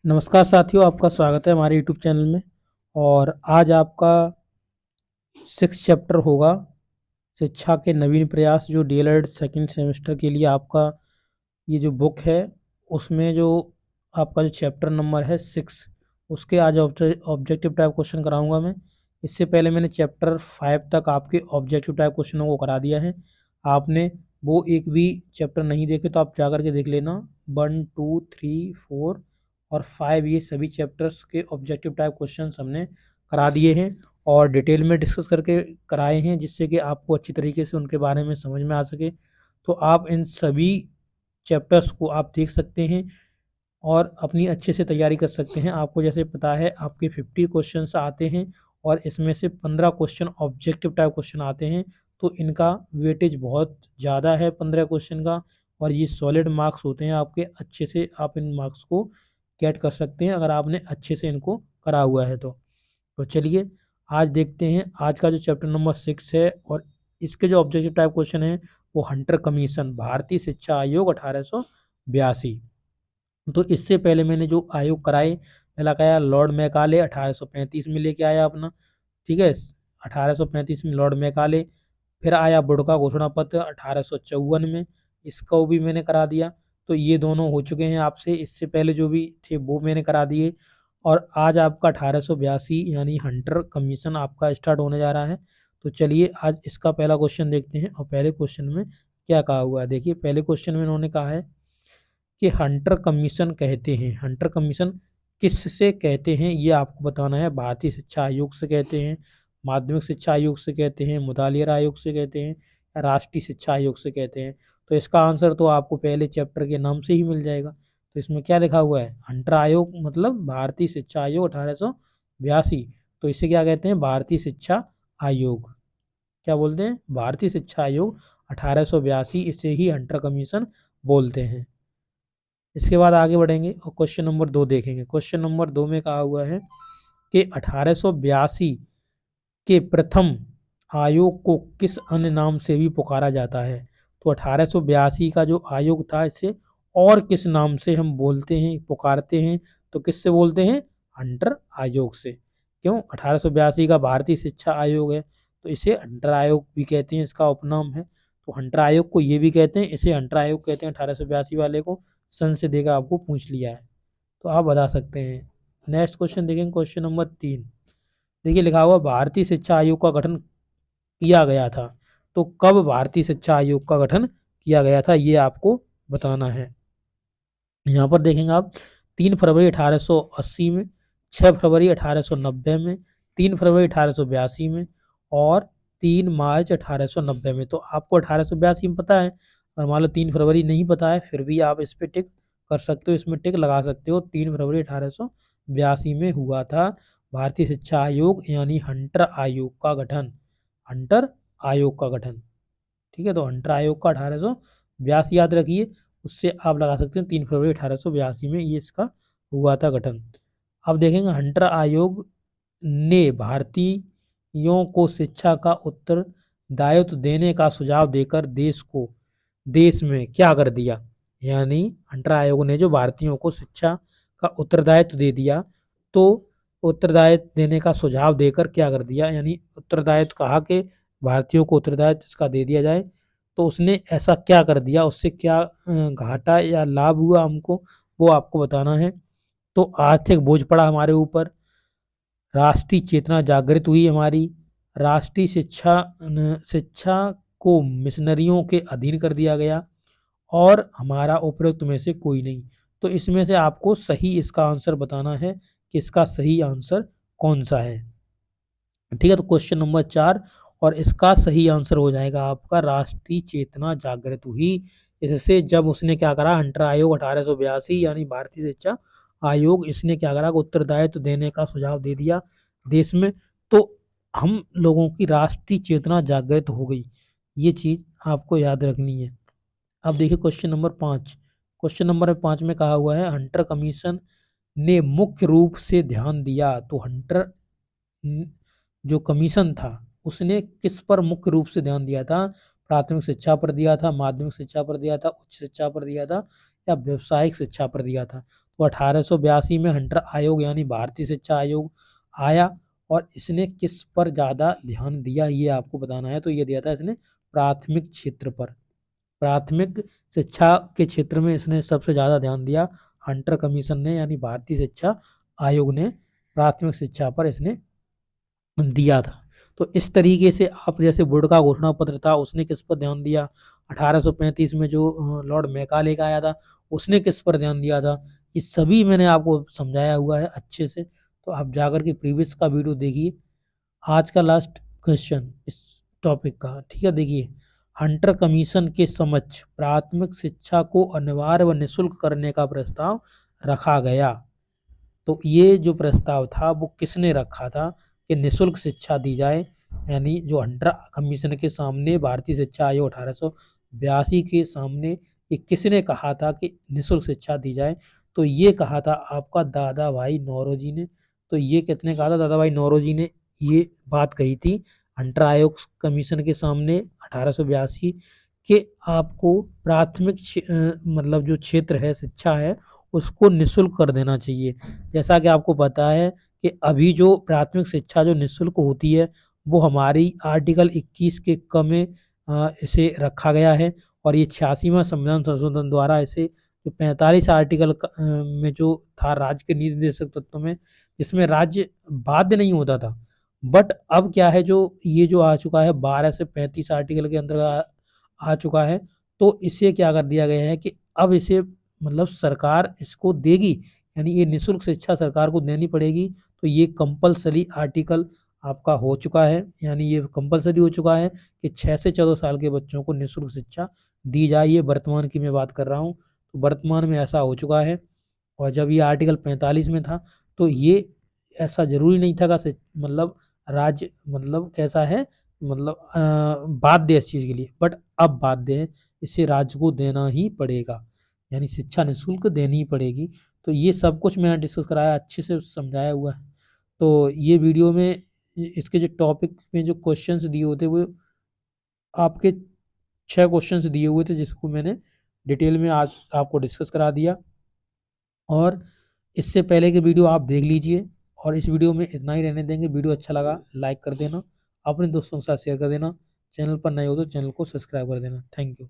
नमस्कार साथियों, आपका स्वागत है हमारे यूट्यूब चैनल में। और आज आपका 6 चैप्टर होगा शिक्षा के नवीन प्रयास, जो डीएलएड सेकंड सेमेस्टर के लिए आपका ये जो बुक है, उसमें जो आपका जो चैप्टर नंबर है 6, उसके आज ऑब्जेक्टिव टाइप क्वेश्चन कराऊंगा मैं। इससे पहले मैंने चैप्टर 5 तक आपके ऑब्जेक्टिव टाइप क्वेश्चनों को करा दिया है। आपने वो एक भी चैप्टर नहीं देखे तो आप जा करके देख लेना। 1, 2, 3, 4 और 5 ये सभी चैप्टर्स के ऑब्जेक्टिव टाइप क्वेश्चन हमने करा दिए हैं और डिटेल में डिस्कस करके कराए हैं, जिससे कि आपको अच्छी तरीके से उनके बारे में समझ में आ सके। तो आप इन सभी चैप्टर्स को आप देख सकते हैं और अपनी अच्छे से तैयारी कर सकते हैं। आपको जैसे पता है आपके 50 क्वेश्चंस आते हैं और इसमें से 15 क्वेश्चन ऑब्जेक्टिव टाइप क्वेश्चन आते हैं। तो इनका वेटेज बहुत ज़्यादा है 15 क्वेश्चन का, और ये सॉलिड मार्क्स होते हैं आपके। अच्छे से आप इन मार्क्स को गेट कर सकते हैं अगर आपने अच्छे से इनको करा हुआ है तो चलिए आज देखते हैं आज का जो चैप्टर नंबर 6 है। और इसके जो ऑब्जेक्टिव टाइप क्वेश्चन है वो हंटर कमीशन, भारतीय शिक्षा आयोग 1882। तो इससे पहले मैंने जो आयोग कराए, पहला कराया लॉर्ड मैकाले 1835 में लेके आया अपना, ठीक है। 1835 में लॉर्ड मैकाले। फिर आया वुड का घोषणा पत्र 1854 में, इसको भी मैंने करा दिया। तो ये दोनों हो चुके हैं आपसे, इससे पहले जो भी थे वो मैंने करा दिए। और आज आपका 1882 यानी हंटर कमीशन आपका स्टार्ट होने जा रहा है। तो चलिए आज इसका पहला क्वेश्चन देखते हैं। और पहले क्वेश्चन में क्या कहा हुआ है, देखिए पहले क्वेश्चन में उन्होंने कहा है कि हंटर कमीशन कहते हैं, हंटर कमीशन किससे कहते हैं ये आपको बताना है। भारतीय शिक्षा आयोग से कहते हैं, माध्यमिक शिक्षा आयोग से कहते हैं, मुदालियर आयोग से कहते हैं, या राष्ट्रीय शिक्षा आयोग से कहते हैं। तो इसका आंसर तो आपको पहले चैप्टर के नाम से ही मिल जाएगा। तो इसमें क्या लिखा हुआ है, हंटर आयोग मतलब भारतीय शिक्षा आयोग 1882। तो इसे क्या कहते हैं, भारतीय शिक्षा आयोग। क्या बोलते हैं, भारतीय शिक्षा आयोग 1882, इसे ही हंटर कमीशन बोलते हैं। इसके बाद आगे बढ़ेंगे और क्वेश्चन नंबर 2 देखेंगे। क्वेश्चन नंबर 2 में कहा हुआ है कि 1882 के प्रथम आयोग को किस अन्य नाम से भी पुकारा जाता है। तो 1882 का जो आयोग था, इसे और किस नाम से हम बोलते हैं, पुकारते हैं। तो किससे बोलते हैं, हंटर आयोग से। क्यों, 1882 का भारतीय शिक्षा आयोग है तो इसे हंटर आयोग भी कहते हैं, इसका उपनाम है। तो हंटर आयोग को ये भी कहते हैं, इसे हंटर आयोग कहते हैं 1882 वाले को। सन से देगा आपको पूछ लिया है तो आप बता सकते हैं। नेक्स्ट क्वेश्चन देखेंगे, क्वेश्चन नंबर 3। देखिए लिखा हुआ भारतीय शिक्षा आयोग का गठन किया गया था। तो कब भारतीय शिक्षा आयोग का गठन किया गया था ये आपको बताना है। यहाँ पर देखेंगे आप 3 फरवरी 1880 में, 6 फरवरी 1890 में, 3 फरवरी 1882 में और 3 मार्च 1890 में। तो आपको 1882 में पता है, और मान लो 3 फरवरी नहीं पता है फिर भी आप इस पर टिक कर सकते हो, इसमें टिक लगा सकते हो। 3 फरवरी 1882 में हुआ था भारतीय शिक्षा आयोग यानी हंटर आयोग का गठन, हंटर आयोग का गठन। ठीक है, तो हंटर आयोग का 1882 याद रखिए, उससे आप लगा सकते हैं 3 फरवरी 1882 में ये इसका हुआ था गठन। अब देखेंगे हंटर आयोग ने भारतीयों को शिक्षा का उत्तरदायित्व देने का सुझाव देकर देश में क्या कर दिया। यानी हंटर आयोग ने जो भारतीयों को शिक्षा का उत्तरदायित्व दे दिया, तो उत्तरदायित्व देने का सुझाव देकर क्या कर दिया, यानी उत्तरदायित्व कहा कि भारतीयों को उत्तरदायित्व इसका दे दिया जाए। तो उसने ऐसा क्या कर दिया, उससे क्या घाटा या लाभ हुआ हमको, वो आपको बताना है। तो आर्थिक बोझ पड़ा हमारे ऊपर, राष्ट्रीय चेतना जागृत हुई हमारी, राष्ट्रीय शिक्षा को मिशनरियों के अधीन कर दिया गया, और हमारा उपरोक्त में से कोई नहीं। तो इसमें से आपको सही इसका आंसर बताना है कि इसका सही आंसर कौन सा है। ठीक है, तो क्वेश्चन नंबर 4 और इसका सही आंसर हो जाएगा आपका राष्ट्रीय चेतना जागृत हुई। इससे जब उसने क्या करा, हंटर आयोग 1882 यानी भारतीय शिक्षा आयोग, इसने क्या करा, उत्तरदायित्व देने का सुझाव दे दिया देश में। तो हम लोगों की राष्ट्रीय चेतना जागृत हो गई, ये चीज आपको याद रखनी है। अब देखिए क्वेश्चन नंबर 5। क्वेश्चन नंबर 5 में कहा हुआ है हंटर कमीशन ने मुख्य रूप से ध्यान दिया। तो हंटर जो कमीशन था उसने किस पर मुख्य रूप से ध्यान दिया था, प्राथमिक शिक्षा पर दिया था, माध्यमिक शिक्षा पर दिया था, उच्च शिक्षा पर दिया था, या व्यवसायिक शिक्षा पर दिया था। तो 1882 में हंटर आयोग यानी भारतीय शिक्षा आयोग आया और इसने किस पर ज़्यादा ध्यान दिया ये आपको बताना है। तो ये दिया था इसने प्राथमिक क्षेत्र पर, प्राथमिक शिक्षा के क्षेत्र में इसने सबसे ज़्यादा ध्यान दिया हंटर कमीशन ने, यानी भारतीय शिक्षा आयोग ने प्राथमिक शिक्षा पर इसने दिया था। तो इस तरीके से आप जैसे बोर्ड का घोषणा पत्र था उसने किस पर ध्यान दिया, 1835 में जो लॉर्ड मैकाले का आया था उसने किस पर ध्यान दिया था, ये सभी मैंने आपको समझाया हुआ है अच्छे से। तो आप जाकर के प्रीवियस का वीडियो देखिए। आज का लास्ट क्वेश्चन इस टॉपिक का, ठीक है, देखिए, हंटर कमीशन के समक्ष प्राथमिक शिक्षा को अनिवार्य व निःशुल्क करने का प्रस्ताव रखा गया। तो ये जो प्रस्ताव था वो किसने रखा था कि निःशुल्क शिक्षा दी जाए, यानी जो हंटर कमीशन के सामने भारतीय शिक्षा आयोग 1882 के सामने ये किसने कहा था कि निःशुल्क शिक्षा दी जाए। तो ये कहा था आपका दादा भाई नौरोजी ने। तो ये किसने कहा था, दादा भाई नौरोजी ने ये बात कही थी हंटर आयोग कमीशन के सामने 1882 कि आपको प्राथमिक मतलब जो क्षेत्र है शिक्षा है उसको निःशुल्क कर देना चाहिए। जैसा कि आपको पता है कि अभी जो प्राथमिक शिक्षा जो निःशुल्क होती है वो हमारी आर्टिकल 21 के क में इसे रखा गया है और ये 86वां संविधान संशोधन द्वारा इसे जो 45 आर्टिकल में जो था राज्य के नीति निर्देशक तत्व में, जिसमें राज्य बाध्य नहीं होता था, बट अब क्या है जो ये जो आ चुका है 12 से 35 आर्टिकल के अंदर आ चुका है। तो इसे क्या कर दिया गया है कि अब इसे मतलब सरकार इसको देगी, यानी ये निःशुल्क शिक्षा सरकार को देनी पड़ेगी। तो ये कंपलसरी आर्टिकल आपका हो चुका है, यानी ये कंपलसरी हो चुका है कि 6 से 14 साल के बच्चों को निःशुल्क शिक्षा दी जाए। ये वर्तमान की मैं बात कर रहा हूँ, तो वर्तमान में ऐसा हो चुका है। और जब ये आर्टिकल 45 में था तो ये ऐसा ज़रूरी नहीं था कि मतलब राज्य मतलब कैसा है, मतलब बाध्य है इस चीज़ के लिए, बट अब बाध्य है, इसे राज्य को देना ही पड़ेगा, यानी शिक्षा निःशुल्क देनी ही पड़ेगी। तो ये सब कुछ मैंने डिस्कस कराया, अच्छे से समझाया हुआ है। तो ये वीडियो में इसके जो टॉपिक में जो क्वेश्चंस दिए होते वो आपके 6 क्वेश्चंस दिए हुए थे जिसको मैंने डिटेल में आज आपको डिस्कस करा दिया। और इससे पहले के वीडियो आप देख लीजिए और इस वीडियो में इतना ही रहने देंगे। वीडियो अच्छा लगा लाइक कर देना, अपने दोस्तों के साथ शेयर कर देना, चैनल पर नए हो तो चैनल को सब्सक्राइब कर देना। Thank you.